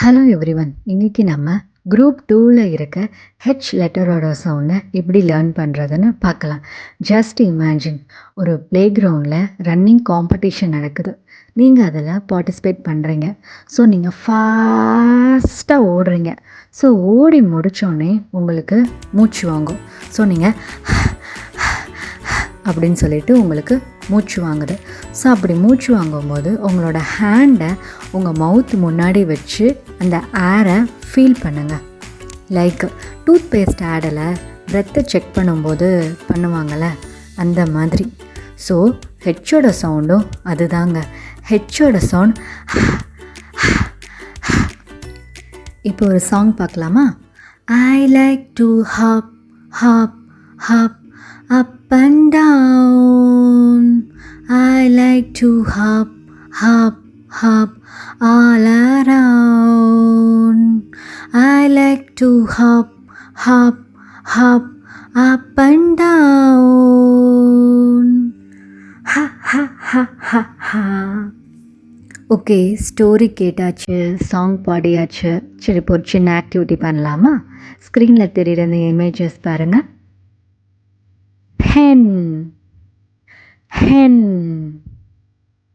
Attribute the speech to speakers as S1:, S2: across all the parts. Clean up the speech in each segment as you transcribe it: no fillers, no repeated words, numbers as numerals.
S1: Hello everyone. இன்னைக்கு நம்ம group 2ல இருக்க ஹெச் லெட்டரோட சவுண்டை எப்படி லேர்ன் பண்ணுறதுன்னு பார்க்கலாம். ஜஸ்ட் இமேஜின், ஒரு ப்ளே கிரவுண்டில் ரன்னிங் காம்படிஷன் நடக்குது. நீங்கள் அதில் பார்ட்டிசிபேட் பண்ணுறீங்க. ஸோ நீங்கள் ஃபாஸ்ட்டாக ஓடுறீங்க. ஸோ ஓடி முடித்தோடனே உங்களுக்கு மூச்சு வாங்கும். ஸோ நீங்கள் அப்படின்னு சொல்லிட்டு உங்களுக்கு மூச்சு வாங்குது. ஸோ அப்படி மூச்சு வாங்கும்போது உங்களோட ஹேண்டை உங்கள் மவுத் முன்னாடி வச்சு அந்த ஏரை ஃபீல் பண்ணுங்கள். லைக் டூத் பேஸ்ட் ஆடில் பிரெத்தை செக் பண்ணும்போது பண்ணுவாங்கள்ல, அந்த மாதிரி. ஸோ ஹெச்சோட சவுண்டும் அதுதாங்க. ஹெச்சோட சவுண்ட். இப்போ ஒரு சாங் பார்க்கலாமா? I like to hop hop hop up and down. I like to hop hop hop all around. I like to hop hop hop up and down. Ha ha ha ha ha. Okay, story கேட்டாச்சு, song பாடியாச்சு. சரி, இப்போ ஒரு சின்ன activity பண்ணலாமா? ஸ்க்ரீனில் தெரிகிற இந்த இமேஜஸ் பாருங்கள். hen, hen,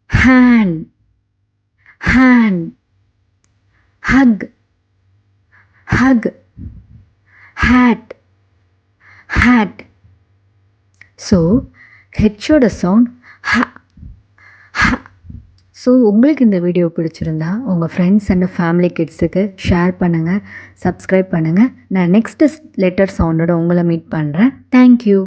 S1: hand, hand, hug, hug, hat, hat. So ஹெச்சோட சவுண்ட் ஹ ஹ. ஸோ உங்களுக்கு இந்த வீடியோ பிடிச்சிருந்தா உங்கள் ஃப்ரெண்ட்ஸ் அண்ட் ஃபேமிலி கிட்ஸுக்கு ஷேர் பண்ணுங்கள், சப்ஸ்கிரைப் பண்ணுங்கள். நான் நெக்ஸ்ட்டு லெட்டர் சவுண்டோட உங்களை மீட் பண்ணுறேன். தேங்க்யூ.